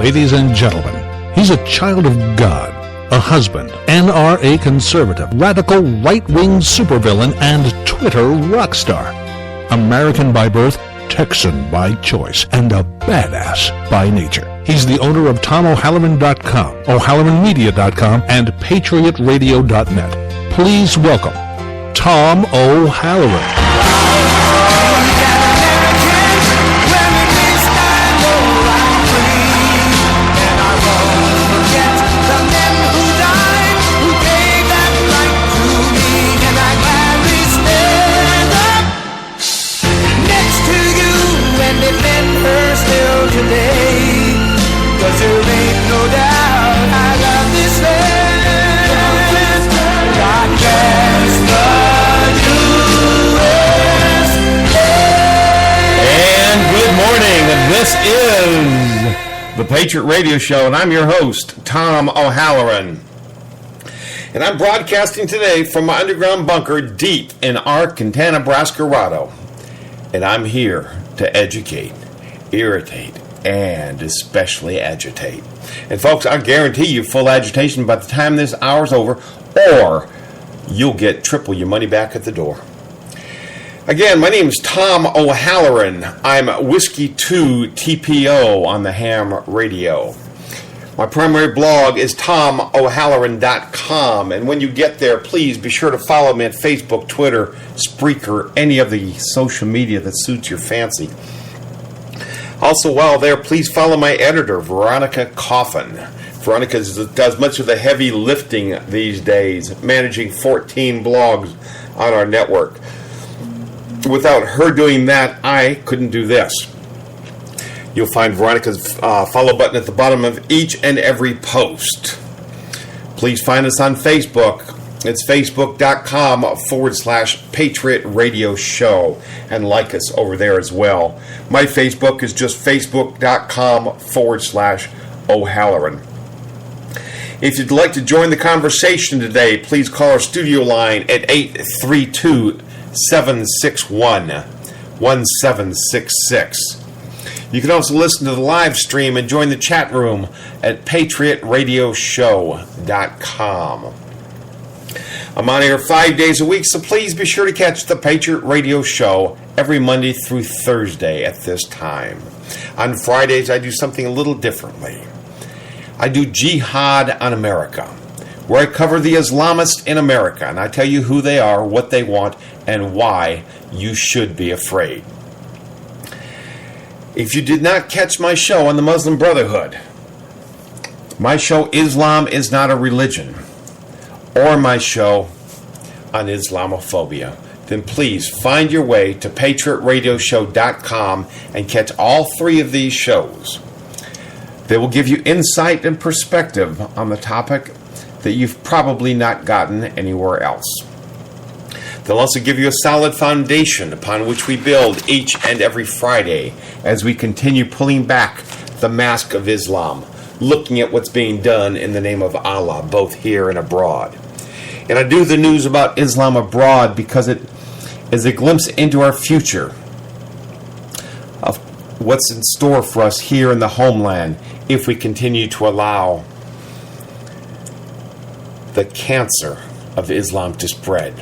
Ladies and gentlemen, he's a child of God, a husband, NRA conservative, radical right-wing supervillain, and Twitter rock star. American by birth, Texan by choice, and a badass by nature. He's the owner of TomO'Halloran.com, O'HalloranMedia.com, and PatriotRadio.net. Please welcome Tom O'Halloran. This is the Patriot Radio Show, and I'm your host, Tom O'Halloran. And I'm broadcasting today from my underground bunker deep in Arkansas, Nebraska. And I'm here to educate, irritate, and especially agitate. And folks, I guarantee you full agitation by the time this hour's over, or you'll get triple your money back at the door. Again, my name is Tom O'Halloran. I'm Whiskey 2 TPO on the ham radio. My primary blog is TomO'Halloran.com, and when you get there, please be sure to follow me at Facebook, Twitter, Spreaker, any of the social media that suits your fancy. Also, while there, please follow my editor, Veronica Coffin. Veronica does much of the heavy lifting these days, managing 14 blogs on our network. Without her doing that, I couldn't do this. You'll find Veronica's follow button at the bottom of each and every post. Please find us on Facebook. It's facebook.com/Patriot Radio Show, and like us over there as well. My Facebook is just facebook.com/O'Halloran. If you'd like to join the conversation today, please call our studio line at 832-761-1766. You can also listen to the live stream and join the chat room at PatriotRadioShow.com. I'm on air 5 days a week, so please be sure to catch the Patriot Radio Show every Monday through Thursday at this time. On Fridays, I do something a little differently. I do Jihad on America, where I cover the Islamists in America, and I tell you who they are, what they want, and why you should be afraid. If you did not catch my show on the Muslim Brotherhood, my show Islam is Not a Religion, or my show on Islamophobia, then please find your way to PatriotRadioshow.com and catch all three of these shows. They will give you insight and perspective on the topic that you've probably not gotten anywhere else. They'll also give you a solid foundation upon which we build each and every Friday as we continue pulling back the mask of Islam, looking at what's being done in the name of Allah, both here and abroad. And I do the news about Islam abroad because it is a glimpse into our future of what's in store for us here in the homeland if we continue to allow the cancer of Islam to spread.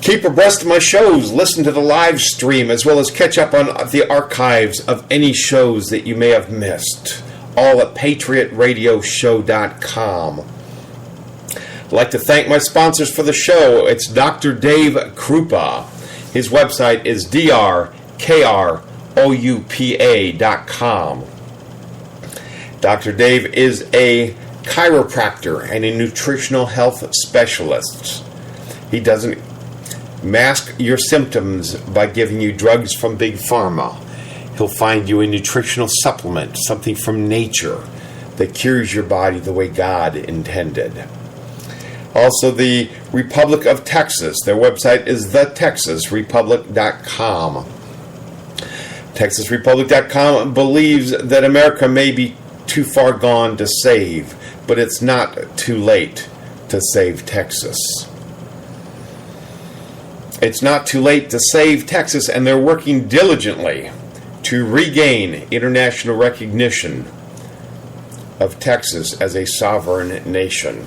Keep abreast of my shows, listen to the live stream, as well as catch up on the archives of any shows that you may have missed. all at patriotradioshow.com. I'd like to thank my sponsors for the show. It's Dr. Dave Krupa. His website is drkroupa.com. Dr. Dave is a chiropractor and a nutritional health specialist. He doesn't mask your symptoms by giving you drugs from Big Pharma. He'll find you a nutritional supplement, something from nature that cures your body the way God intended. Also, the Republic of Texas. Their website is thetexasrepublic.com. TexasRepublic.com believes that America may be too far gone to save, but it's not too late to save Texas. It's not too late to save Texas, and they're working diligently to regain international recognition of Texas as a sovereign nation.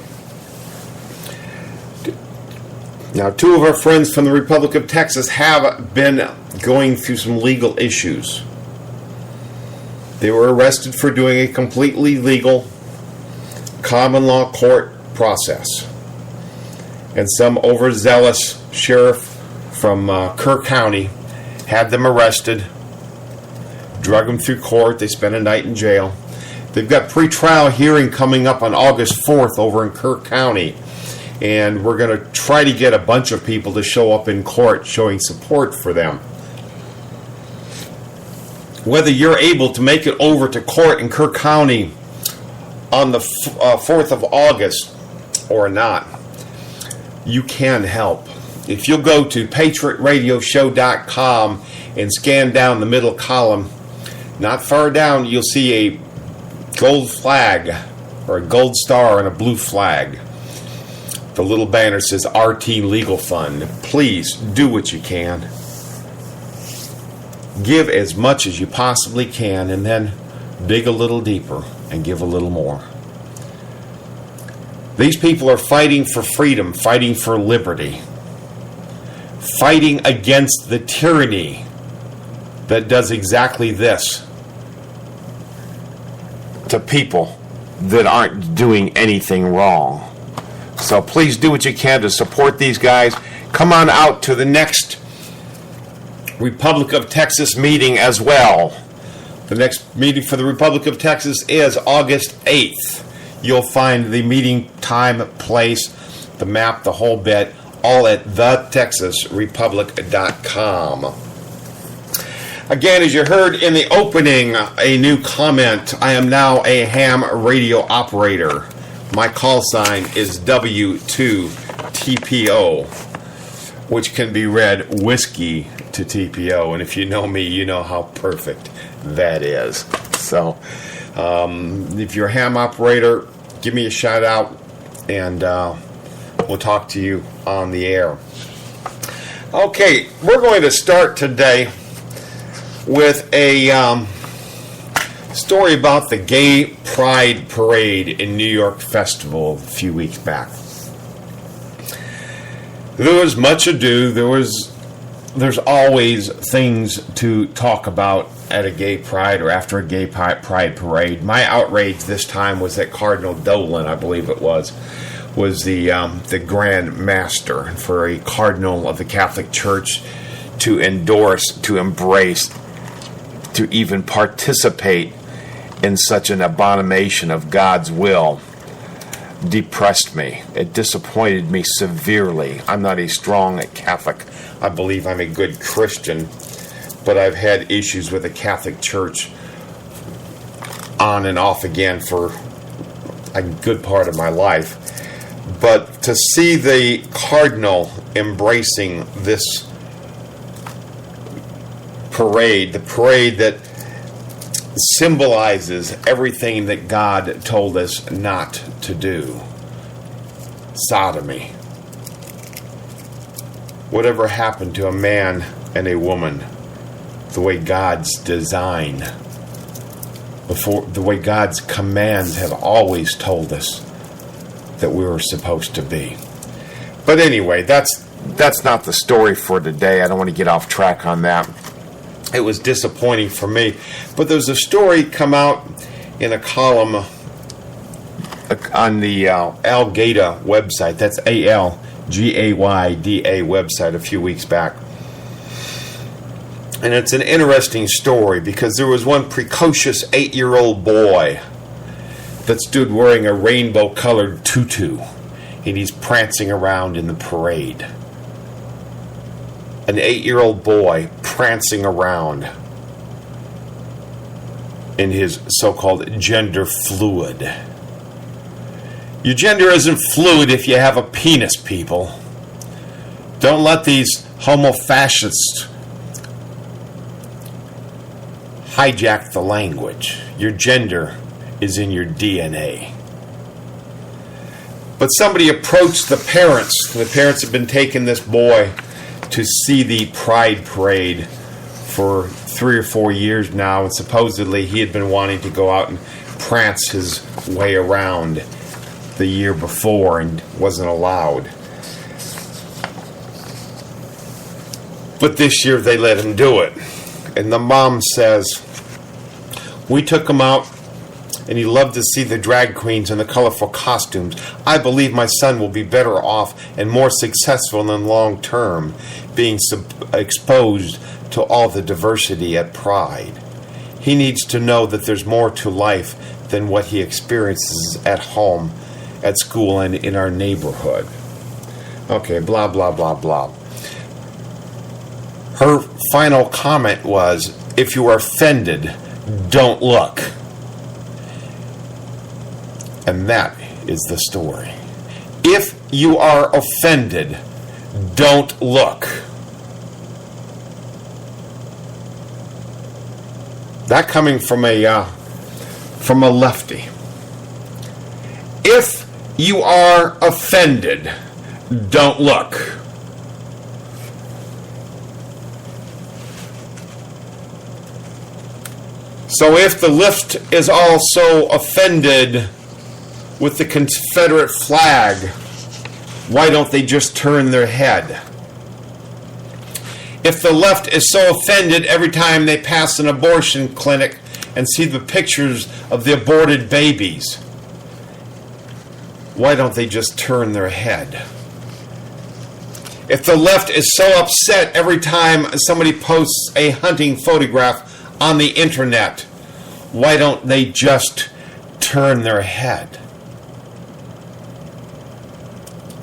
Now, two of our friends from the Republic of Texas have been going through some legal issues. They were arrested for doing a completely legal common law court process. And some overzealous sheriff from Kerr County had them arrested, drug them through court. They spent a night in jail. They've got pre-trial hearing coming up on August 4th over in Kerr County. And we're going to try to get a bunch of people to show up in court showing support for them. Whether you're able to make it over to court in Kerr County on the 4th of August or not, you can help. If you'll go to patriotradioshow.com and scan down the middle column, not far down, you'll see a gold flag or a gold star and a blue flag. The little banner says RT Legal Fund. Please do what you can. Give as much as you possibly can, and then dig a little deeper and give a little more. These people are fighting for freedom, fighting for liberty, fighting against the tyranny that does exactly this to people that aren't doing anything wrong. So please do what you can to support these guys. Come on out to the next Republic of Texas meeting as well. The next meeting for the Republic of Texas is August 8th. You'll find the meeting time, place, the map, the whole bit, all at thetexasrepublic.com. Again, as you heard in the opening, a new comment. I am now a ham radio operator. My call sign is W2TPO, which can be read whiskey to TPO. And if you know me, you know how perfect that is. So, if you're a ham operator, give me a shout out, and we'll talk to you on the air. Okay, we're going to start today with a story about the Gay Pride Parade in New York Festival a few weeks back. There was much ado. There's always things to talk about at a gay pride or after a gay pride parade. My outrage this time was that Cardinal Dolan, I believe it was the Grand Master for a cardinal of the Catholic Church to endorse, to embrace, to even participate in such an abomination of God's will depressed me. It disappointed me severely. I'm not a strong Catholic. I believe I'm a good Christian, but I've had issues with the Catholic Church on and off again for a good part of my life. But to see the Cardinal embracing this parade, the parade that symbolizes everything that God told us not to do. Sodomy. Whatever happened to a man and a woman, the way God's design, the way God's commands have always told us that we were supposed to be. But anyway, that's not the story for today. I don't want to get off track on that. It was disappointing for me. But there's a story come out in a column on the Al-Qaeda website. That's ALGAYDA website a few weeks back. And it's an interesting story because there was one precocious 8-year-old boy that stood wearing a rainbow-colored tutu, and he's prancing around in the parade. An 8-year-old boy prancing around in his so-called gender fluid. Your gender isn't fluid if you have a penis, people. Don't let these homo-fascists hijack the language. Your gender is in your DNA. But somebody approached the parents. The parents have been taking this boy to see the Pride Parade for 3 or 4 years now, and supposedly he had been wanting to go out and prance his way around the year before and wasn't allowed. But this year they let him do it. And the mom says, we took him out and he loved to see the drag queens and the colorful costumes. I believe my son will be better off and more successful in the long term being exposed to all the diversity at Pride. He needs to know that there's more to life than what he experiences at home, at school, and in our neighborhood. Okay, blah, blah, blah, blah. Her final comment was, if you are offended, don't look. And that is the story. If you are offended, don't look. That coming from a lefty. If you are offended, don't look. So if the left is also offended with the Confederate flag, why don't they just turn their head? If the left is so offended every time they pass an abortion clinic and see the pictures of the aborted babies, why don't they just turn their head? If the left is so upset every time somebody posts a hunting photograph on the internet, why don't they just turn their head?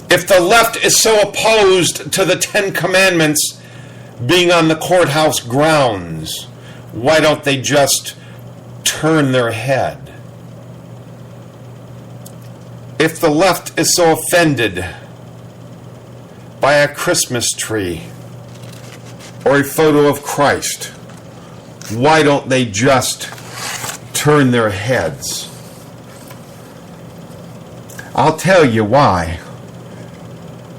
If the left is so opposed to the 10 Commandments being on the courthouse grounds, why don't they just turn their head? If the left is so offended by a Christmas tree or a photo of Christ, why don't they just turn their heads? I'll tell you why.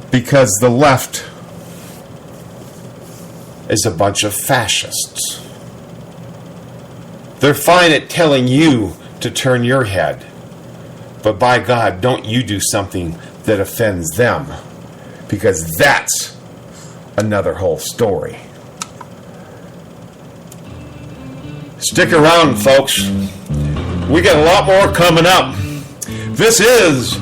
Because the left is a bunch of fascists. They're fine at telling you to turn your head, but by God, don't you do something that offends them, because that's another whole story. Stick around, folks. We got a lot more coming up. This is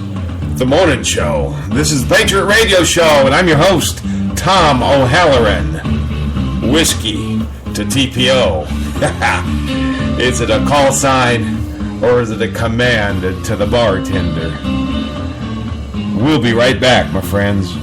The Morning Show. This is Patriot Radio Show, and I'm your host, Tom O'Halloran. Whiskey to TPO. Is it a call sign or is it a command to the bartender? We'll be right back, my friends.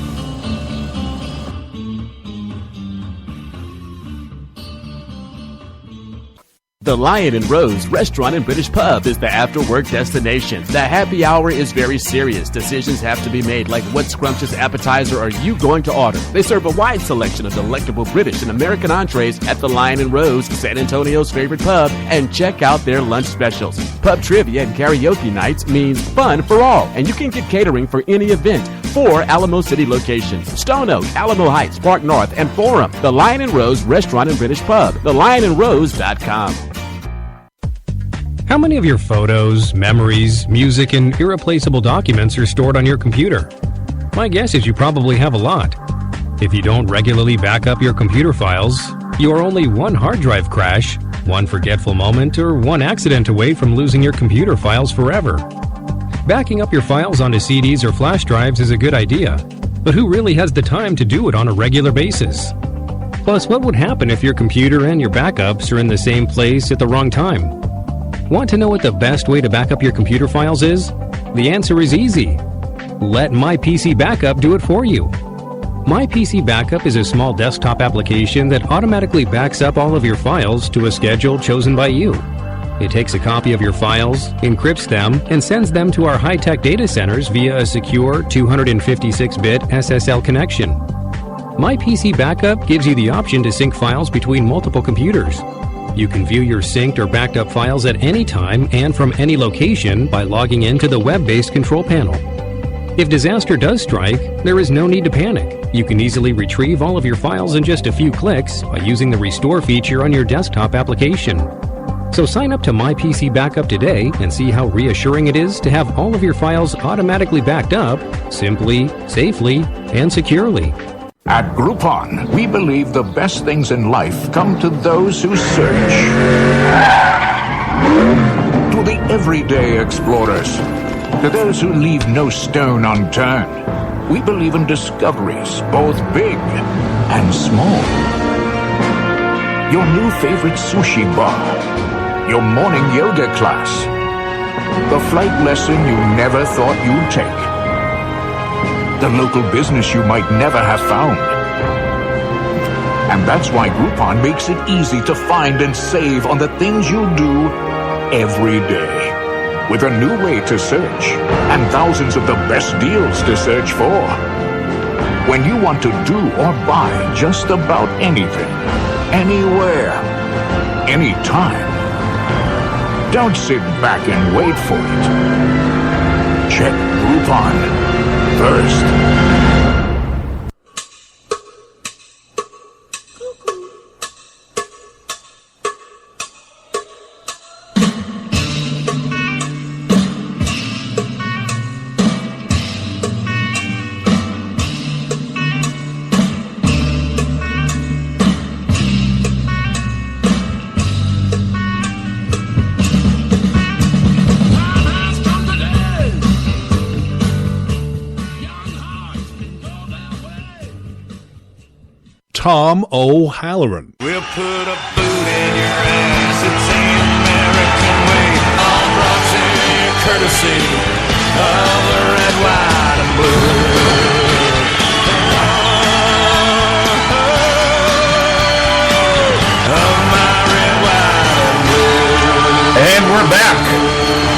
The Lion and Rose Restaurant and British Pub is the after-work destination. The happy hour is very serious. Decisions have to be made, like what scrumptious appetizer are you going to order? They serve a wide selection of delectable British and American entrees at the Lion and Rose, San Antonio's favorite pub, and check out their lunch specials. Pub trivia and karaoke nights means fun for all, and you can get catering for any event. 4 Alamo City locations: Stone Oak, Alamo Heights, Park North, and Forum. The Lion and Rose Restaurant and British Pub. TheLionandRose.com. How many of your photos, memories, music, and irreplaceable documents are stored on your computer? My guess is you probably have a lot. If you don't regularly back up your computer files, you are only one hard drive crash one forgetful moment, or one accident away from losing your computer files forever. Backing up your files onto CDs or flash drives is a good idea, but who really has the time to do it on a regular basis? Plus, what would happen if your computer and your backups are in the same place at the wrong time? Want to know what the best way to back up your computer files is? The answer is easy. Let My PC Backup do it for you. My PC Backup is a small desktop application that automatically backs up all of your files to a schedule chosen by you. It takes a copy of your files, encrypts them, and sends them to our high-tech data centers via a secure 256-bit SSL connection. My PC Backup gives you the option to sync files between multiple computers. You can view your synced or backed up files at any time and from any location by logging into the web-based control panel. If disaster does strike, there is no need to panic. You can easily retrieve all of your files in just a few clicks by using the Restore feature on your desktop application. So sign up to My PC Backup today and see how reassuring it is to have all of your files automatically backed up, simply, safely, and securely. At Groupon, we believe the best things in life come to those who search. To the everyday explorers. To those who leave no stone unturned. We believe in discoveries, both big and small. Your new favorite sushi bar. Your morning yoga class. The flight lesson you never thought you'd take. The local business you might never have found. And that's why Groupon makes it easy to find and save on the things you do every day. With a new way to search and thousands of the best deals to search for. When you want to do or buy just about anything, anywhere, anytime, don't sit back and wait for it. Check Groupon first. Tom O'Halloran. We'll put a boot in your ass. It's the American way. All brought to you courtesy of the red, white, and blue. Of my red, white, and blue. And we're back.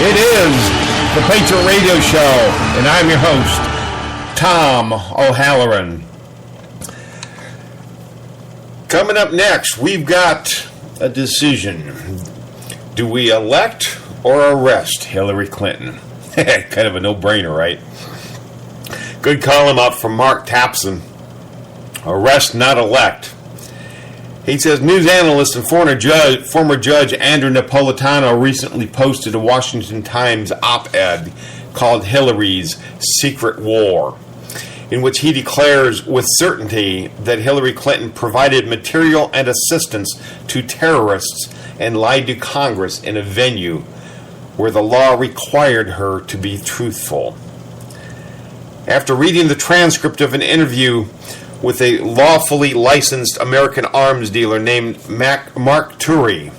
It is the Patriot Radio Show, and I'm your host, Tom O'Halloran. Coming up next, we've got a decision. Do we elect or arrest Hillary Clinton? Kind of a no-brainer, right? Good column up from Mark Tapson. Arrest, not elect. He says, news analyst and former judge Andrew Napolitano recently posted a Washington Times op-ed called Hillary's Secret War, in which he declares with certainty that Hillary Clinton provided material and assistance to terrorists and lied to Congress in a venue where the law required her to be truthful. After reading the transcript of an interview with a lawfully licensed American arms dealer named Mark Turi,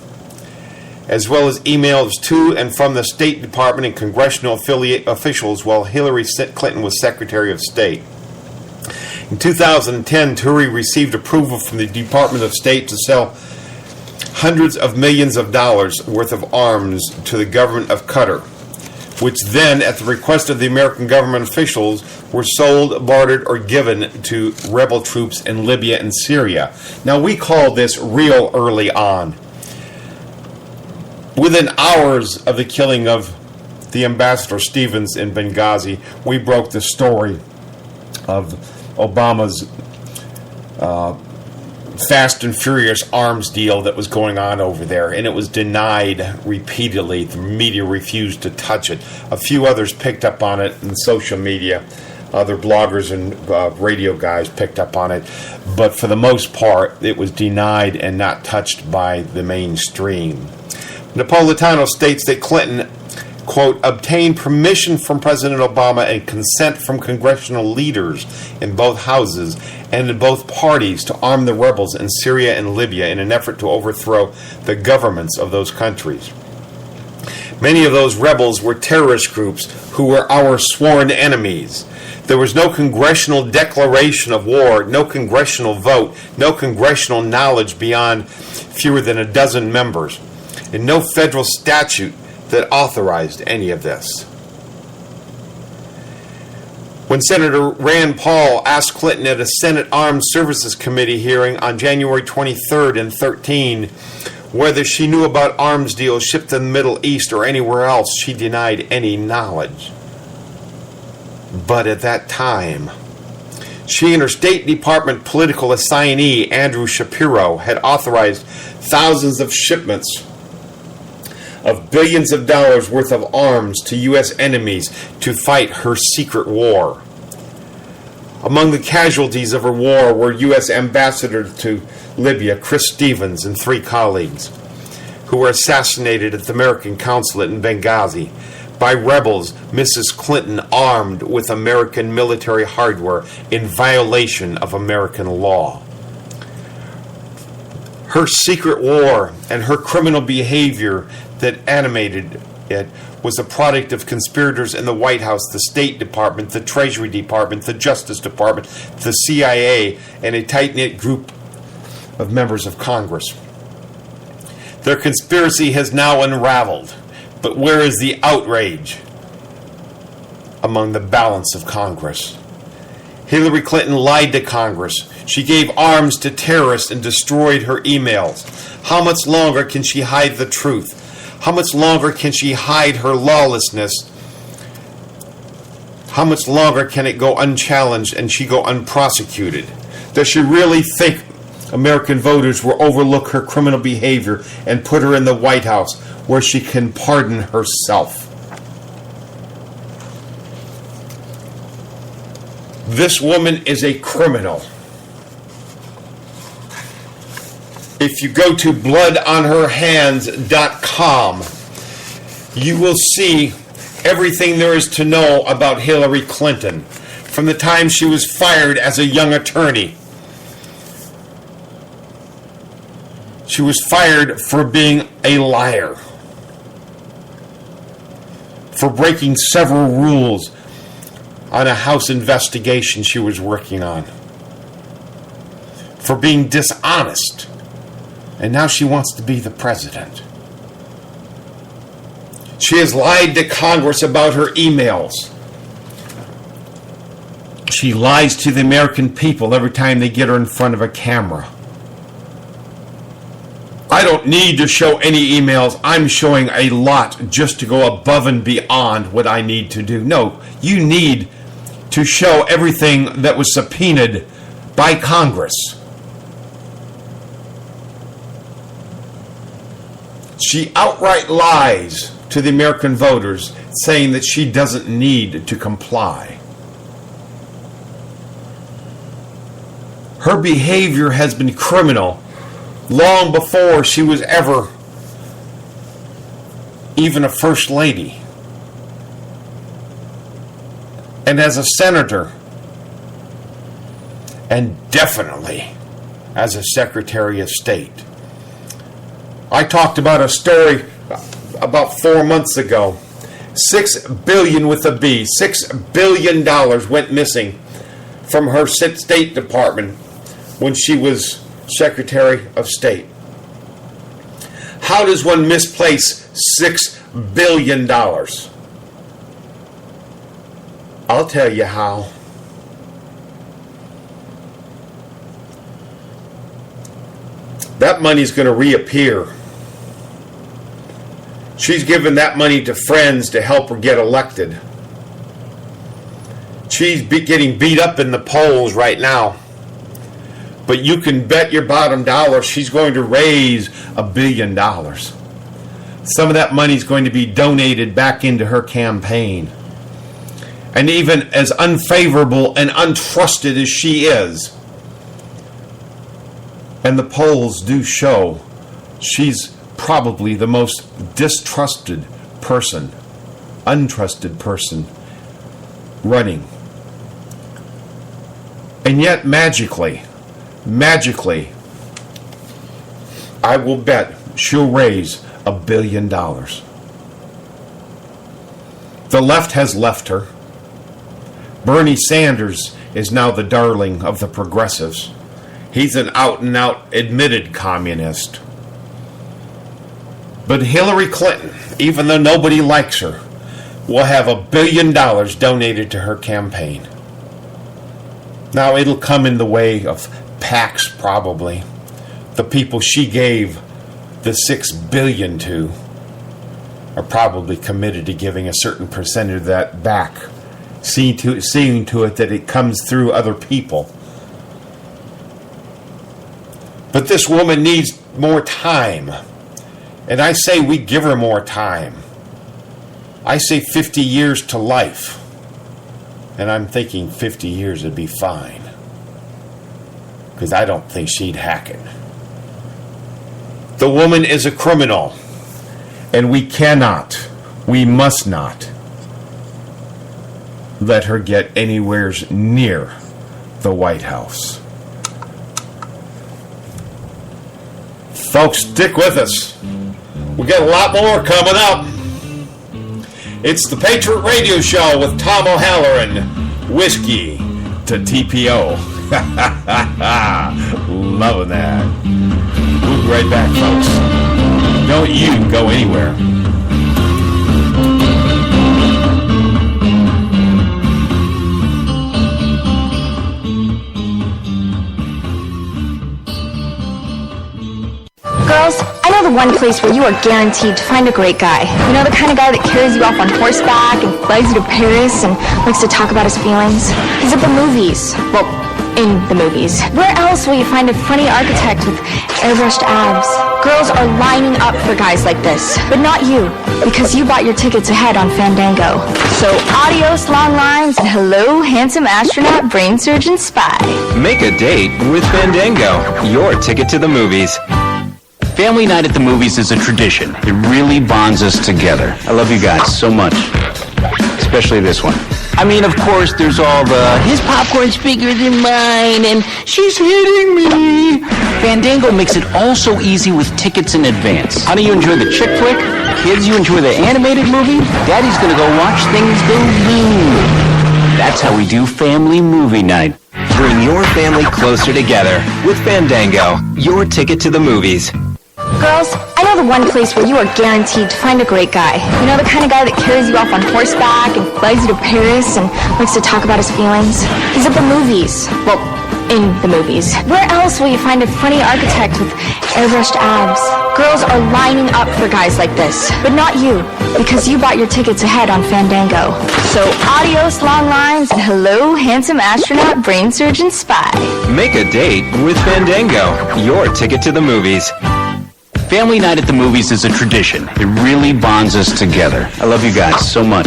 as well as emails to and from the State Department and congressional affiliate officials while Hillary Clinton was Secretary of State. In 2010, Turi received approval from the Department of State to sell hundreds of millions of dollars worth of arms to the government of Qatar, which then, at the request of the American government officials, were sold, bartered, or given to rebel troops in Libya and Syria. Now, we call this real early on. Within hours of the killing of the Ambassador Stevens in Benghazi, we broke the story of Obama's fast and furious arms deal that was going on over there, and it was denied repeatedly. The media refused to touch it. A few others picked up on it in social media. Other bloggers and radio guys picked up on it. But for the most part, it was denied and not touched by the mainstream. Napolitano states that Clinton, quote, obtained permission from President Obama and consent from congressional leaders in both houses and in both parties to arm the rebels in Syria and Libya in an effort to overthrow the governments of those countries. Many of those rebels were terrorist groups who were our sworn enemies. There was no congressional declaration of war, no congressional vote, no congressional knowledge beyond fewer than a dozen members, and no federal statute that authorized any of this. When Senator Rand Paul asked Clinton at a Senate Armed Services Committee hearing on January 23rd and 13 whether she knew about arms deals shipped to the Middle East or anywhere else, she denied any knowledge. But at that time, she and her State Department political assignee, Andrew Shapiro, had authorized thousands of shipments of billions of dollars worth of arms to U.S. enemies to fight her secret war. Among the casualties of her war were U.S. Ambassador to Libya, Chris Stevens, and 3 colleagues, who were assassinated at the American consulate in Benghazi by rebels Mrs. Clinton armed with American military hardware in violation of American law. Her secret war and her criminal behavior that animated it was a product of conspirators in the White House, the State Department, the Treasury Department, the Justice Department, the CIA, and a tight-knit group of members of Congress. Their conspiracy has now unraveled, but where is the outrage among the balance of Congress? Hillary Clinton lied to Congress. She gave arms to terrorists and destroyed her emails. How much longer can she hide the truth? How much longer can she hide her lawlessness? How much longer can it go unchallenged and she go unprosecuted? Does she really think American voters will overlook her criminal behavior and put her in the White House where she can pardon herself? This woman is a criminal. If you go to bloodonherhands.com, you will see everything there is to know about Hillary Clinton from the time she was fired as a young attorney. She was fired for being a liar, for breaking several rules on a House investigation she was working on, for being dishonest, and now she wants to be the president. She has lied to Congress about her emails. She lies to the American people every time they get her in front of a camera. I don't need to show any emails. I'm showing a lot just to go above and beyond what I need to do. No, you need to show everything that was subpoenaed by Congress. She outright lies to the American voters, saying that she doesn't need to comply. Her behavior has been criminal long before she was ever even a first lady. And as a senator, and definitely as a Secretary of State. I talked about a story about 4 months ago. $6 billion with a B, $6 billion went missing from her State Department when she was Secretary of State. How does one misplace $6 billion? I'll tell you how. That money's going to reappear. She's giving that money to friends to help her get elected. She's getting beat up in the polls right now. But you can bet your bottom dollar she's going to raise $1 billion. Some of that money is going to be donated back into her campaign. And even as unfavorable and untrusted as she is, and the polls do show she's probably the most distrusted person, untrusted person running. And yet magically, I will bet she'll raise $1 billion. The left has left her. Bernie Sanders is now the darling of the progressives. He's an out-and-out admitted communist. But Hillary Clinton, even though nobody likes her, will have $1 billion donated to her campaign. Now, it'll come in the way of PACs, probably. The people she gave the $6 billion to are probably committed to giving a certain percentage of that back, seeing to it that it comes through other people. But this woman needs more time. And I say we give her more time. I say 50 years to life. And I'm thinking 50 years would be fine. Because I don't think she'd hack it. The woman is a criminal. And we must not let her get anywhere near the White House. Folks, stick with us. We got a lot more coming up. It's the Patriot Radio Show with Tom O'Halloran. Whiskey to TPO. Loving that. We'll be right back, folks. Don't you go anywhere. Girls, I know the one place where you are guaranteed to find a great guy. You know, the kind of guy that carries you off on horseback and flies you to Paris and likes to talk about his feelings. He's at the movies. Well, in the movies. Where else will you find a funny architect with airbrushed abs? Girls are lining up for guys like this, but not you, because you bought your tickets ahead on Fandango. So adios, long lines, and hello, handsome astronaut, brain surgeon, spy. Make a date with Fandango, your ticket to the movies. Family night at the movies is a tradition. It really bonds us together. I love you guys so much. Especially this one. I mean, of course, there's all the, his popcorn's bigger than mine, and she's hitting me. Fandango makes it all so easy with tickets in advance. Honey, you enjoy the chick flick? Kids, you enjoy the animated movie? Daddy's gonna go watch things go boom. That's how we do family movie night. Bring your family closer together with Fandango, your ticket to the movies. Girls, I know the one place where you are guaranteed to find a great guy. You know, the kind of guy that carries you off on horseback and flies you to Paris and likes to talk about his feelings. He's at the movies. Well, in the movies. Where else will you find a funny architect with airbrushed abs? Girls are lining up for guys like this, but not you, because you bought your tickets ahead on Fandango. So adios, long lines, and hello, handsome astronaut, brain surgeon, spy. Make a date with Fandango, your ticket to the movies. Family night at the movies is a tradition. It really bonds us together. I love you guys so much.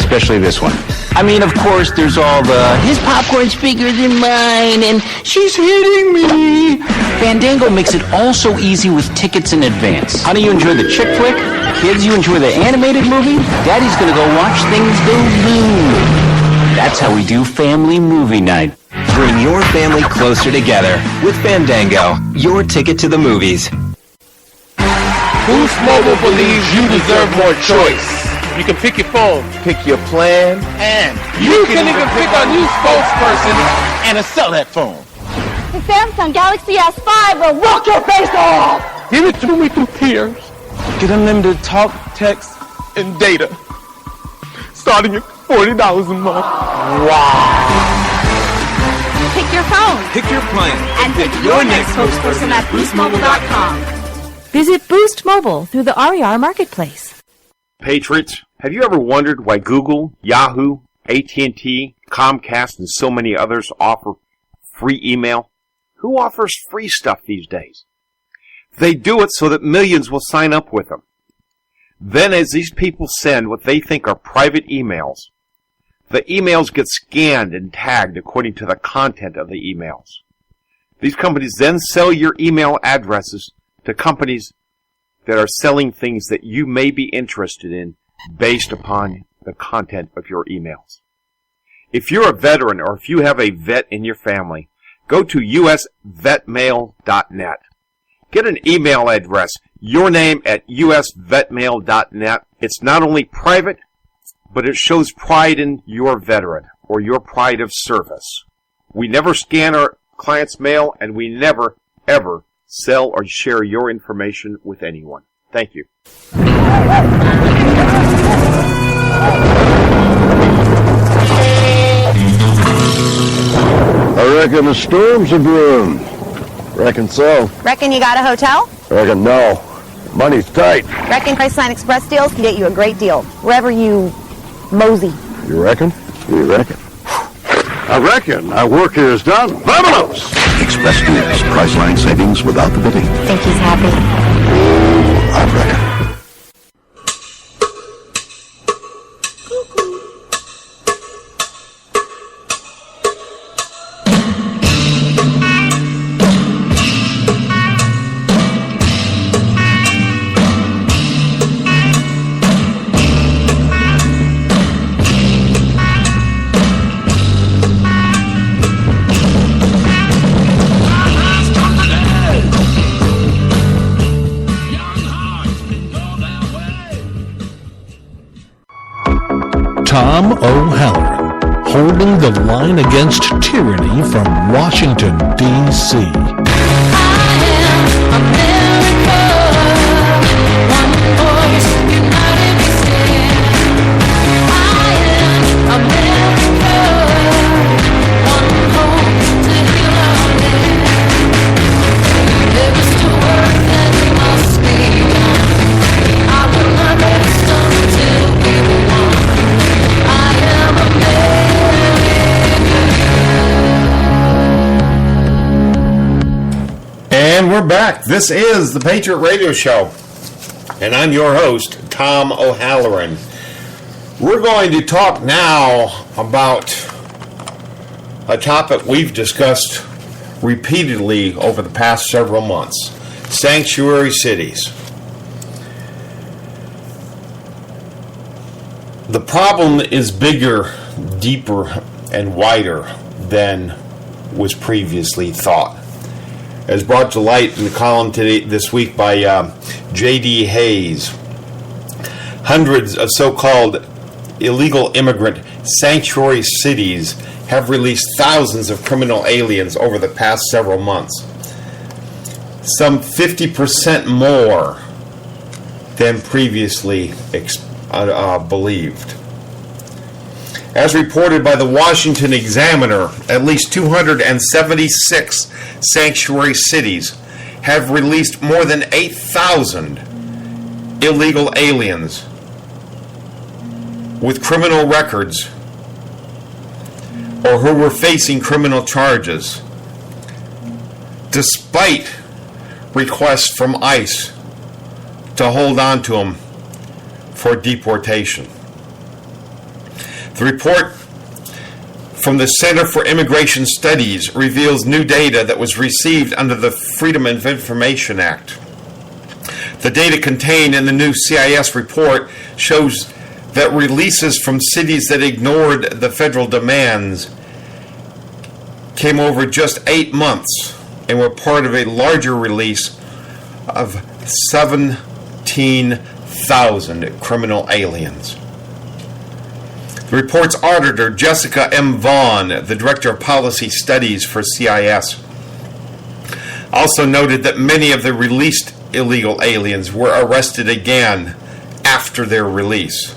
Especially this one. I mean, of course, there's all the, his popcorn's bigger than mine, and she's hitting me. Fandango makes it all so easy with tickets in advance. Honey, you enjoy the chick flick? Kids, you enjoy the animated movie? Daddy's gonna go watch things go boom. That's how we do family movie night. Bring your family closer together with Fandango, your ticket to the movies. Boost Mobile believes you deserve more choice. You can pick your phone, pick your plan, and you can even pick a new spokesperson and sell that phone. The Samsung Galaxy S5 will walk your face off! Give it to me through tears. Get unlimited talk, text, and data. Starting at $40 a month. Wow. Pick your phone. Pick your plan. And pick your next spokesperson at boostmobile.com. Visit Boost Mobile through the RER Marketplace. Patriots, have you ever wondered why Google, Yahoo, AT&T, Comcast, and so many others offer free email? Who offers free stuff these days? They do it so that millions will sign up with them. Then as these people send what they think are private emails, The emails get scanned and tagged according to the content of the emails. These companies then sell your email addresses to companies that are selling things that you may be interested in based upon the content of your emails. If you're a veteran or if you have a vet in your family, go to usvetmail.net. Get an email address, your name at usvetmail.net. It's not only private, but it shows pride in your veteran or your pride of service. We never scan our clients' mail, and we never, ever sell or share your information with anyone. Thank you. I reckon a storm's a brewing. Reckon so. Reckon you got a hotel? Reckon no. Money's tight. Reckon Priceline Express deals can get you a great deal, wherever you mosey. You reckon? You reckon? I reckon our work here is done. Vamonos! Express deals, Priceline savings without the bidding. Think he's happy? I reckon. Tom O'Halloran, holding the line against tyranny from Washington, D.C. And we're back. This is the Patriot Radio Show. And I'm your host, Tom O'Halloran. We're going to talk now about a topic we've discussed repeatedly over the past several months. Sanctuary cities. The problem is bigger, deeper, and wider than was previously thought. As brought to light in the column this week by J.D. Hayes, hundreds of so-called illegal immigrant sanctuary cities have released thousands of criminal aliens over the past several months. Some 50% more than previously believed. As reported by the Washington Examiner, at least 276 sanctuary cities have released more than 8,000 illegal aliens with criminal records or who were facing criminal charges, despite requests from ICE to hold on to them for deportation. The report from the Center for Immigration Studies reveals new data that was received under the Freedom of Information Act. The data contained in the new CIS report shows that releases from cities that ignored the federal demands came over just 8 months and were part of a larger release of 17,000 criminal aliens. The report's auditor, Jessica M. Vaughn, the Director of Policy Studies for CIS, also noted that many of the released illegal aliens were arrested again after their release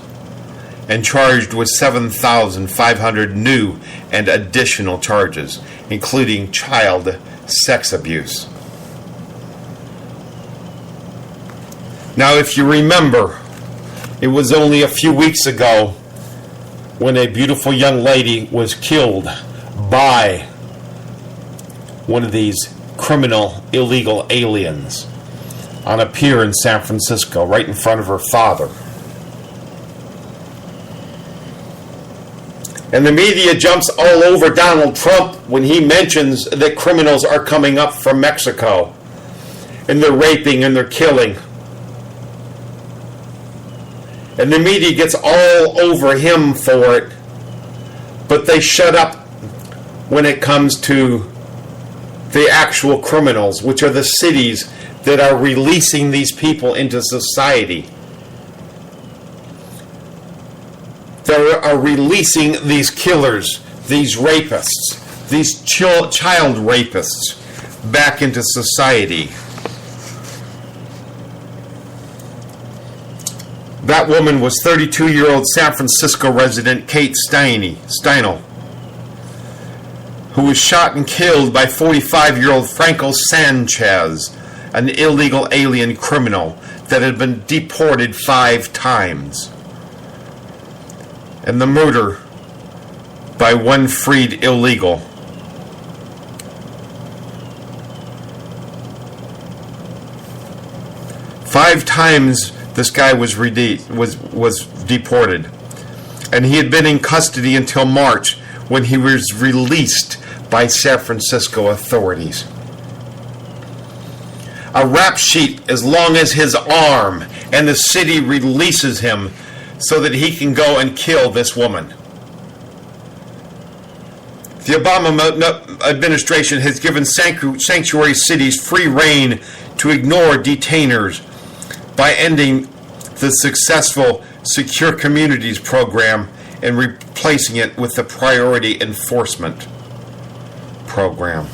and charged with 7,500 new and additional charges, including child sex abuse. Now, if you remember, it was only a few weeks ago when a beautiful young lady was killed by one of these criminal illegal aliens on a pier in San Francisco, right in front of her father. And the media jumps all over Donald Trump when he mentions that criminals are coming up from Mexico. And they're raping and they're killing. And the media gets all over him for it. But they shut up when it comes to the actual criminals, which are the cities that are releasing these people into society. They are releasing these killers, these rapists, these child rapists back into society. That woman was 32-year-old San Francisco resident Kate Steinle, who was shot and killed by 45-year-old Franco Sanchez, an illegal alien criminal that had been deported 5 times. And the murder by one freed illegal. Five times this guy was deported, and he had been in custody until March, when he was released by San Francisco authorities. A rap sheet as long as his arm, and the city releases him so that he can go and kill this woman. The Obama administration has given sanctuary cities free rein to ignore detainers by ending the successful Secure Communities program and replacing it with the Priority Enforcement program.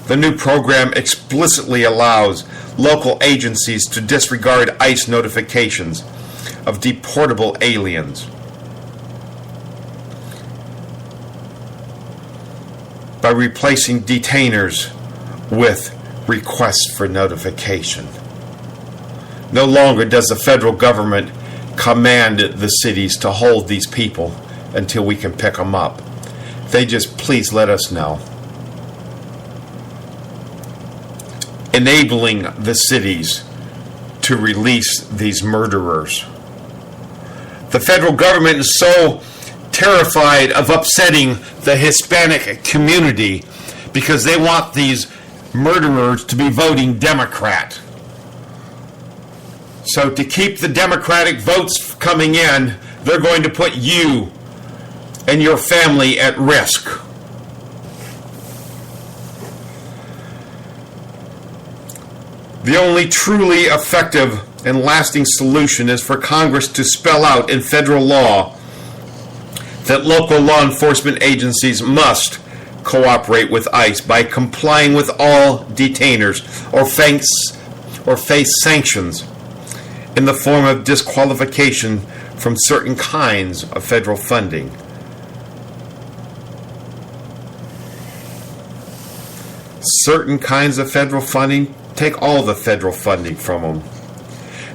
The new program explicitly allows local agencies to disregard ICE notifications of deportable aliens by replacing detainers with requests for notification. No longer does the federal government command the cities to hold these people until we can pick them up. They just, please let us know. Enabling the cities to release these murderers. The federal government is so terrified of upsetting the Hispanic community because they want these murderers to be voting Democrat. So to keep the Democratic votes coming in, they're going to put you and your family at risk. The only truly effective and lasting solution is for Congress to spell out in federal law that local law enforcement agencies must cooperate with ICE by complying with all detainers or face sanctions in the form of disqualification from certain kinds of federal funding. Certain kinds of federal funding? Take all the federal funding from them.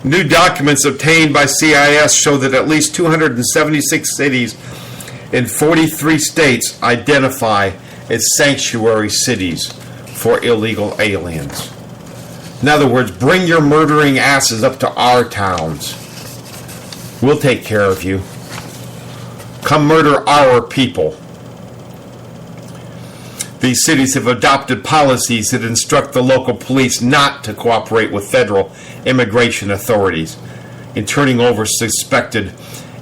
New documents obtained by CIS show that at least 276 cities in 43 states identify as sanctuary cities for illegal aliens. In other words, bring your murdering asses up to our towns. We'll take care of you. Come murder our people. These cities have adopted policies that instruct the local police not to cooperate with federal immigration authorities in turning over suspected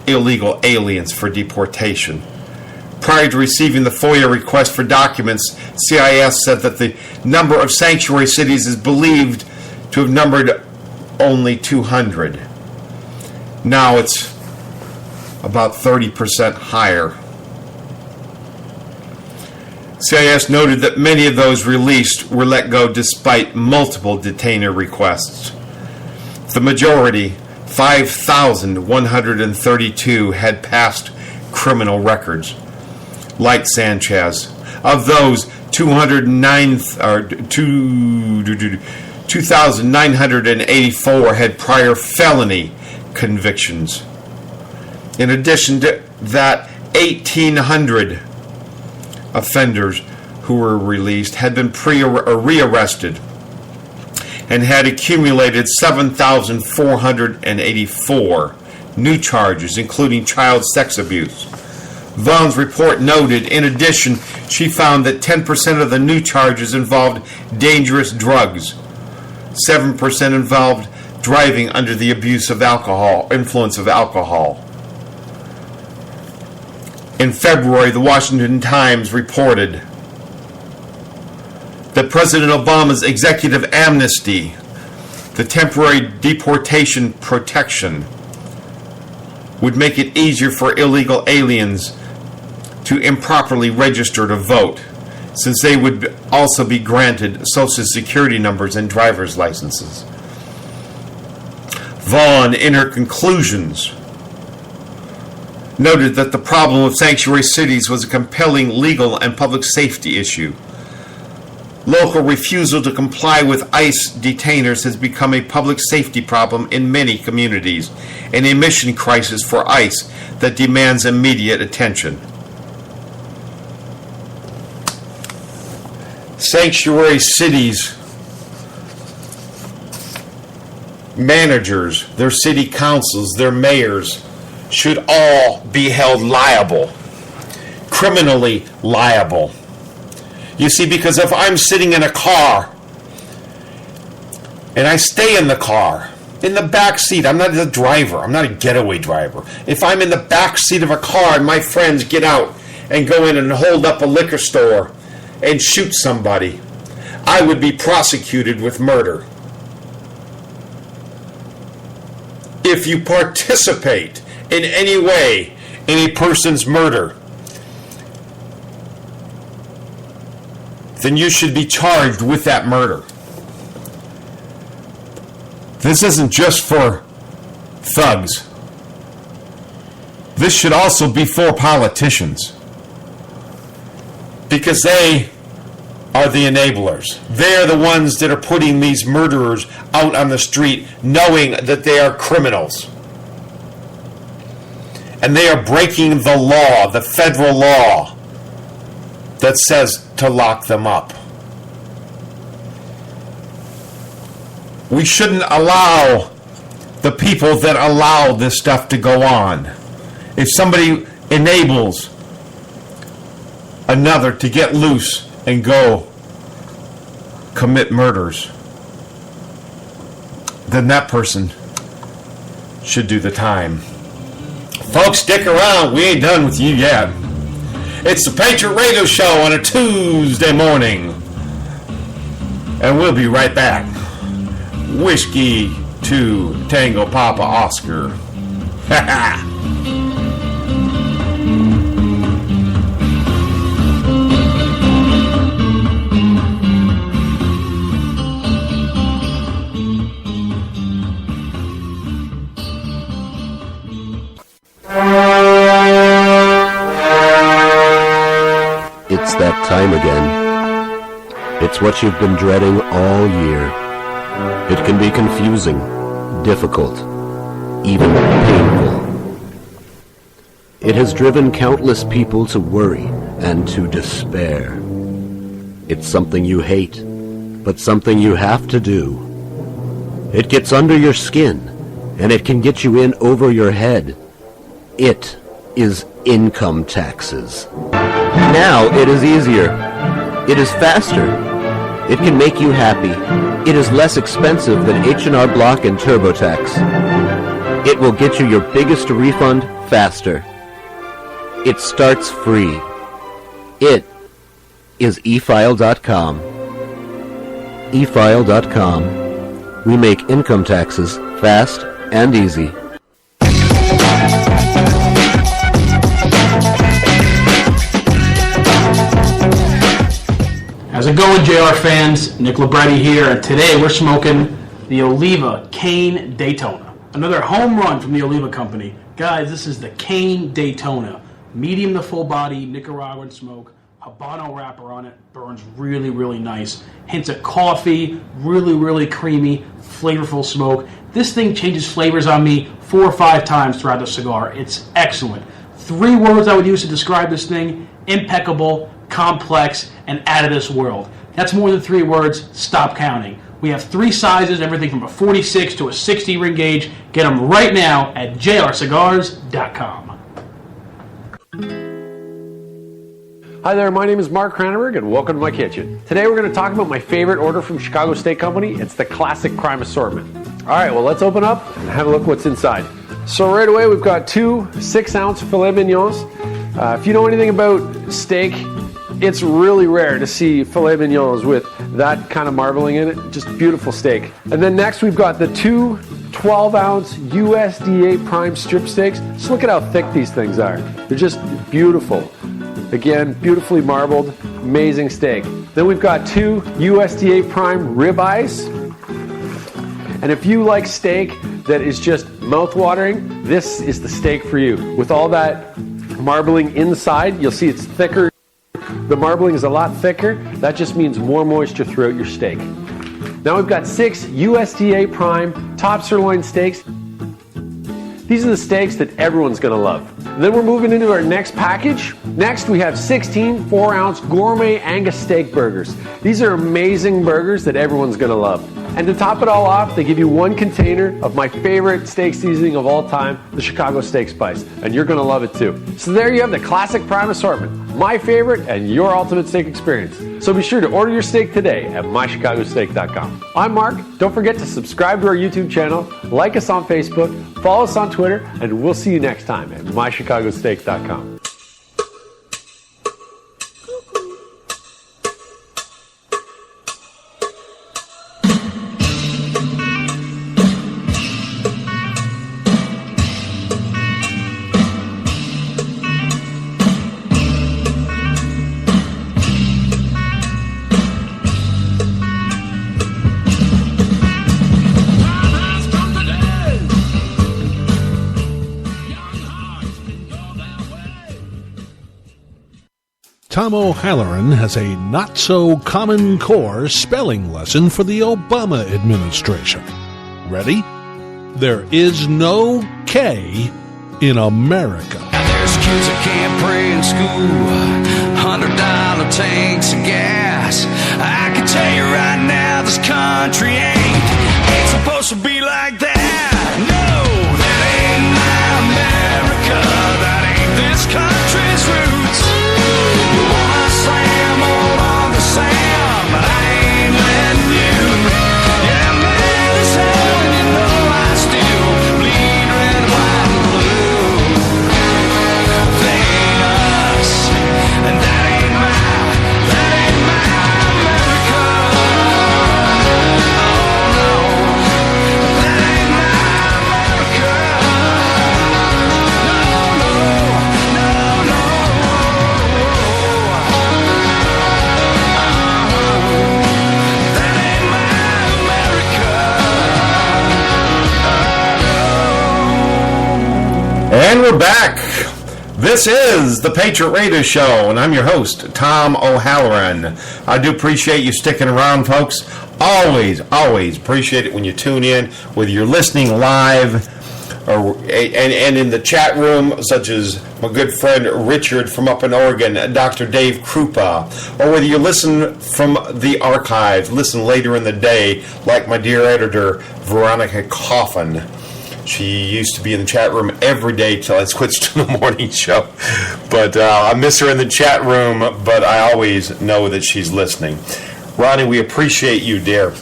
illegal aliens for deportation. Prior to receiving the FOIA request for documents, CIS said that the number of sanctuary cities is believed to have numbered only 200. Now it's about 30% higher. CIS noted that many of those released were let go despite multiple detainer requests. The majority, 5,132, had past criminal records, like Sanchez. Of those, 2,984 had prior felony convictions. In addition to that, 1,800 offenders who were released had been rearrested and had accumulated 7,484 new charges, including child sex abuse, Vaughn's report noted, in addition, she found that 10% of the new charges involved dangerous drugs. 7% involved driving under the influence of alcohol. In February, the Washington Times reported that President Obama's executive amnesty, the temporary deportation protection, would make it easier for illegal aliens to improperly register to vote, since they would also be granted Social Security numbers and driver's licenses. Vaughn, in her conclusions, noted that the problem of sanctuary cities was a compelling legal and public safety issue. Local refusal to comply with ICE detainers has become a public safety problem in many communities, and a mission crisis for ICE that demands immediate attention. Sanctuary cities managers, their city councils, their mayors should all be held liable, criminally liable. You see, because if I'm sitting in a car and I stay in the car, in the back seat, I'm not the driver, I'm not a getaway driver. If I'm in the back seat of a car and my friends get out and go in and hold up a liquor store and shoot somebody, I would be prosecuted with murder. If you participate in any way in a person's murder, then you should be charged with that murder. This isn't just for thugs. This should also be for politicians, because they are the enablers. They're the ones that are putting these murderers out on the street knowing that they are criminals. And they are breaking the law, the federal law, that says to lock them up. We shouldn't allow the people that allow this stuff to go on. If somebody enables another to get loose and go commit murders, then that person should do the time. Folks, stick around. We ain't done with you yet. It's the Patriot Radio Show on a Tuesday morning. And we'll be right back. Whiskey to Tango Papa Oscar. Ha ha! It's that time again. It's what you've been dreading all year. It can be confusing, difficult, even painful. It has driven countless people to worry and to despair. It's something you hate, but something you have to do. It gets under your skin, and it can get you in over your head. It is income taxes. Now it is easier. It is faster. It can make you happy. It is less expensive than H&R Block and TurboTax. It will get you your biggest refund faster. It starts free. It is eFile.com. eFile.com. We make income taxes fast and easy. How's it going, JR fans? Nick Libretti here, and today we're smoking the Oliva Cane Daytona. Another home run from the Oliva Company. Guys, this is the Cane Daytona. Medium to full body, Nicaraguan smoke, Habano wrapper on it, burns really, really nice. Hints of coffee, really, really creamy, flavorful smoke. This thing changes flavors on me 4 or 5 times throughout the cigar. It's excellent. 3 words I would use to describe this thing: impeccable, complex, and out of this world. That's more than 3 words. Stop counting. We have 3 sizes, everything from a 46 to a 60 ring gauge. Get them right now at jrcigars.com. Hi there, my name is Mark Cranenberg and welcome to my kitchen. Today we're going to talk about my favorite order from Chicago Steak Company. It's the classic prime assortment. Alright, well let's open up and have a look what's inside. So right away we've got two 6-ounce filet mignons. If you know anything about steak, it's really rare to see filet mignons with that kind of marbling in it. Just beautiful steak. And then next we've got the two 12-ounce USDA prime strip steaks. Just look at how thick these things are. They're just beautiful. Again, beautifully marbled, amazing steak. Then we've got two USDA prime ribeyes. And if you like steak that is just mouth-watering, this is the steak for you. With all that marbling inside, you'll see it's thicker. The marbling is a lot thicker. That just means more moisture throughout your steak. Now we've got 6 USDA prime top sirloin steaks. These are the steaks that everyone's going to love. Then we're moving into our next package. Next we have 16 4-ounce gourmet Angus steak burgers. These are amazing burgers that everyone's going to love. And to top it all off, they give you one container of my favorite steak seasoning of all time, the Chicago Steak Spice. And you're going to love it too. So there you have the classic prime assortment, my favorite and your ultimate steak experience. So be sure to order your steak today at mychicagosteak.com. I'm Mark. Don't forget to subscribe to our YouTube channel, like us on Facebook, follow us on Twitter, and we'll see you next time at mychicagosteak.com. Tom O'Halloran has a not-so-common core spelling lesson for the Obama administration. Ready? There is no K in America. There's kids that can't pray in school, $100 tanks of gas. I can tell you right now, this country ain't supposed to be like that. No, that ain't my America. That ain't this country's roots. You wanna slam all on the Sam, but I ain't letting you. Yeah, man, as hell, and you know I still bleed red, white, and blue. They ain't us, and that ain't my America. Oh no, that ain't my America. No, no, no, no. That ain't my America. And we're back. This is the Patriot Radio Show, and I'm your host, Tom O'Halloran. I do appreciate you sticking around, folks. Always appreciate it when you tune in, whether you're listening live or and in the chat room, such as my good friend Richard from up in Oregon, Dr. Dave Krupa, or whether you listen from the archives, listen later in the day, like my dear editor, Veronica Coffin. She used to be in the chat room every day till I switched to the morning show. But I miss her in the chat room, but I always know that she's listening. Ronnie, we appreciate you, dear.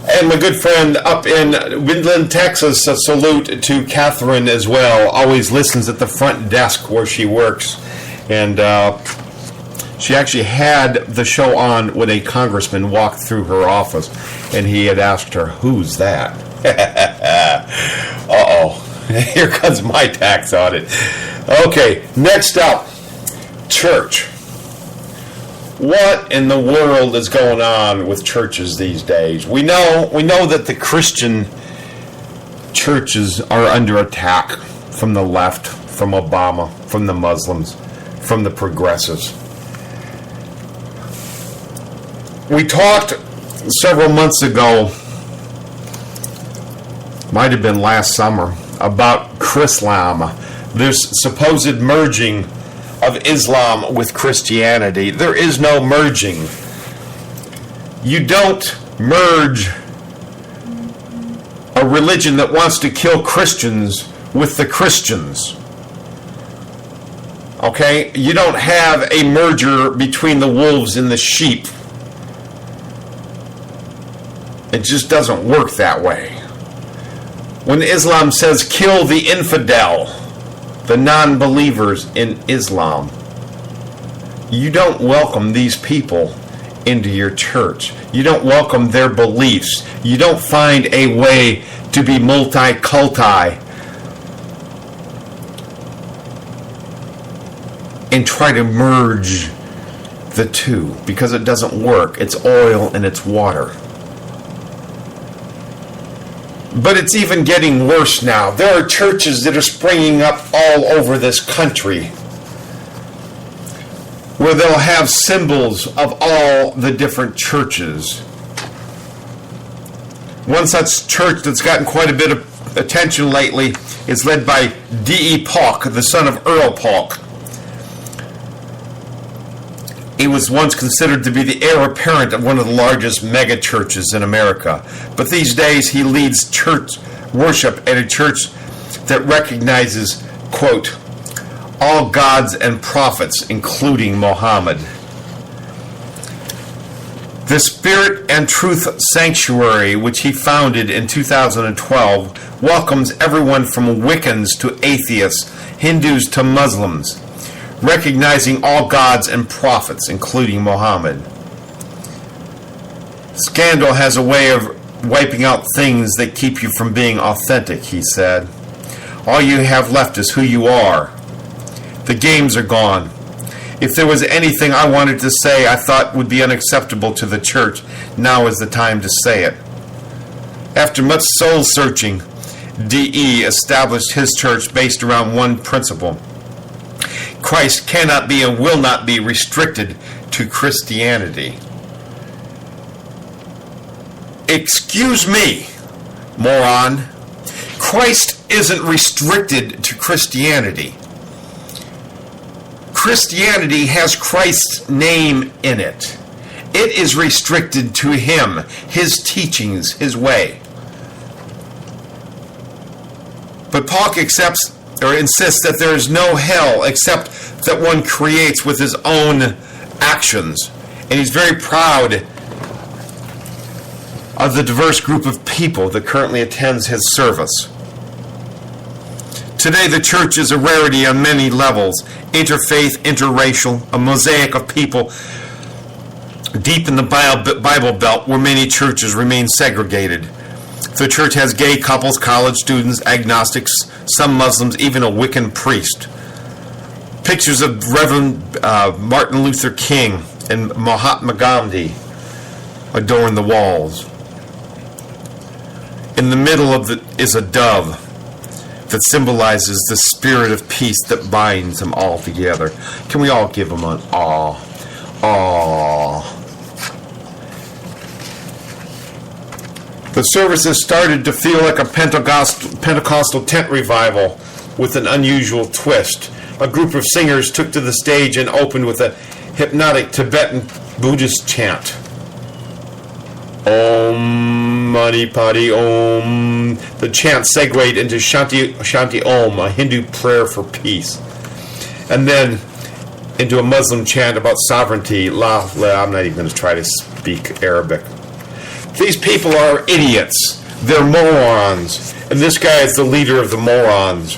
And my good friend up in Midland, Texas, a salute to Catherine as well. Always listens at the front desk where she works. And she actually had the show on when a congressman walked through her office, and he had asked her, "Who's that?" Uh-oh. Here comes my tax audit. Okay, next up, church. What in the world is going on with churches these days? We know that the Christian churches are under attack from the left, from Obama, from the Muslims, from the progressives. We talked several months ago, might have been last summer, about Chrislam, this supposed merging of Islam with Christianity. There is no merging. You don't merge a religion that wants to kill Christians with the Christians. Okay? You don't have a merger between the wolves and the sheep. It just doesn't work that way. When Islam says kill the infidel, the non-believers in Islam, you don't welcome these people into your church. You don't welcome their beliefs. You don't find a way to be multi-culti and try to merge the two, because it doesn't work. It's oil and it's water. But it's even getting worse now. There are churches that are springing up all over this country where they'll have symbols of all the different churches. One such church that's gotten quite a bit of attention lately is led by D.E. Polk, the son of Earl Polk. He was once considered to be the heir apparent of one of the largest mega churches in America. But these days he leads church worship at a church that recognizes, quote, all gods and prophets, including Muhammad. The Spirit and Truth Sanctuary, which he founded in 2012, welcomes everyone from Wiccans to atheists, Hindus to Muslims, recognizing all gods and prophets, including Muhammad. Scandal has a way of wiping out things that keep you from being authentic, he said. All you have left is who you are. The games are gone. If there was anything I wanted to say I thought would be unacceptable to the church, now is the time to say it. After much soul searching, D.E. established his church based around one principle. Christ cannot be and will not be restricted to Christianity. Excuse me, moron. Christ isn't restricted to Christianity. Christianity has Christ's name in it. It is restricted to him, his teachings, his way. But Paul accepts or insists that there is no hell except that one creates with his own actions. And he's very proud of the diverse group of people that currently attends his service. Today the church is a rarity on many levels, interfaith, interracial, a mosaic of people deep in the Bible Belt where many churches remain segregated. The church has gay couples, college students, agnostics, some Muslims, even a Wiccan priest. Pictures of Reverend Martin Luther King and Mahatma Gandhi adorn the walls. In the middle of is a dove that symbolizes the spirit of peace that binds them all together. Can we all give them an aw? Aw. The services started to feel like a Pentecostal tent revival with an unusual twist. A group of singers took to the stage and opened with a hypnotic Tibetan Buddhist chant. Om Mani Padme Om. The chant segued into Shanti Om, a Hindu prayer for peace. And then into a Muslim chant about sovereignty. I'm not even going to try to speak Arabic. These people are idiots. They're morons. And this guy is the leader of the morons.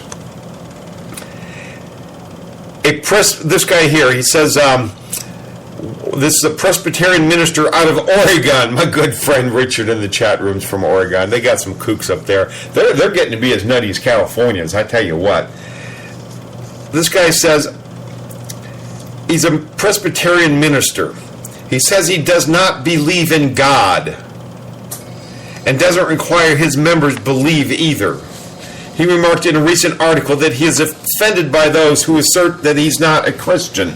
This guy here, he says, this is a Presbyterian minister out of Oregon. My good friend Richard in the chat room's from Oregon. They got some kooks up there. They're getting to be as nutty as Californians, I tell you what. This guy says he's a Presbyterian minister. He says he does not believe in God and doesn't require his members believe either. He remarked in a recent article that he is offended by those who assert that he's not a Christian.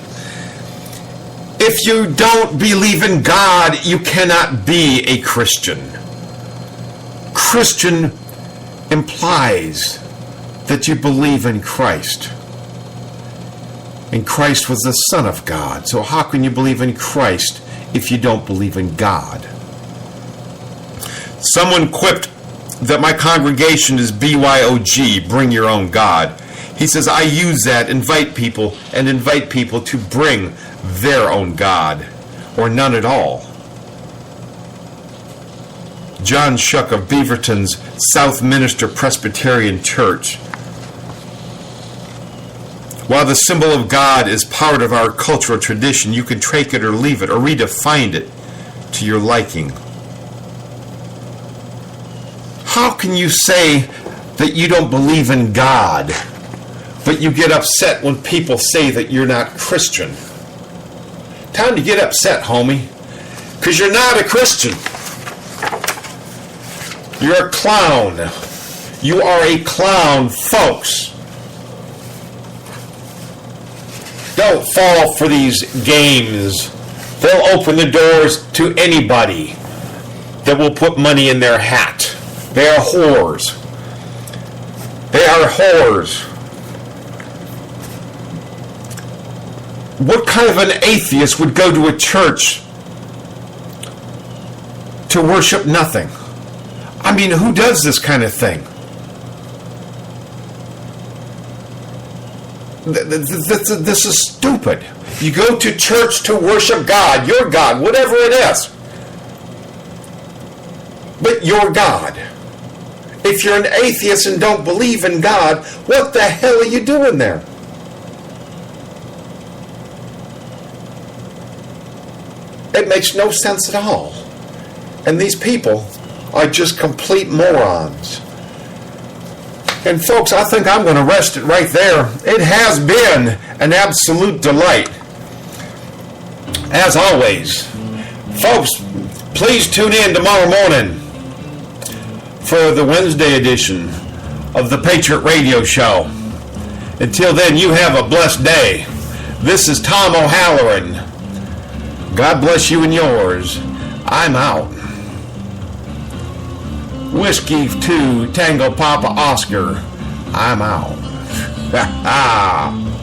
If you don't believe in God, you cannot be a Christian. Christian implies that you believe in Christ. And Christ was the Son of God. So how can you believe in Christ if you don't believe in God? Someone quipped that my congregation is BYOG, bring your own God. He says, I use that, invite people to bring their own God, or none at all. John Shuck of Beaverton's Southminster Presbyterian Church. While the symbol of God is part of our cultural tradition, you can take it or leave it or redefine it to your liking. How can you say that you don't believe in God, but you get upset when people say that you're not Christian? Time to get upset, homie, because you're not a Christian. You're a clown. You are a clown, folks. Don't fall for these games. They'll open the doors to anybody that will put money in their hat. They are whores. They are whores. What kind of an atheist would go to a church to worship nothing? I mean, who does this kind of thing? This is stupid. You go to church to worship God, your God, whatever it is. But your God. If you're an atheist and don't believe in God, what the hell are you doing there? It makes no sense at all. And these people are just complete morons. And folks, I think I'm going to rest it right there. It has been an absolute delight. As always, folks, please tune in tomorrow morning for the Wednesday edition of the Patriot Radio Show. Until then, you have a blessed day. This is Tom O'Halloran. God bless you and yours. I'm out. Whiskey 2 Tango Papa Oscar. I'm out. Ha ha.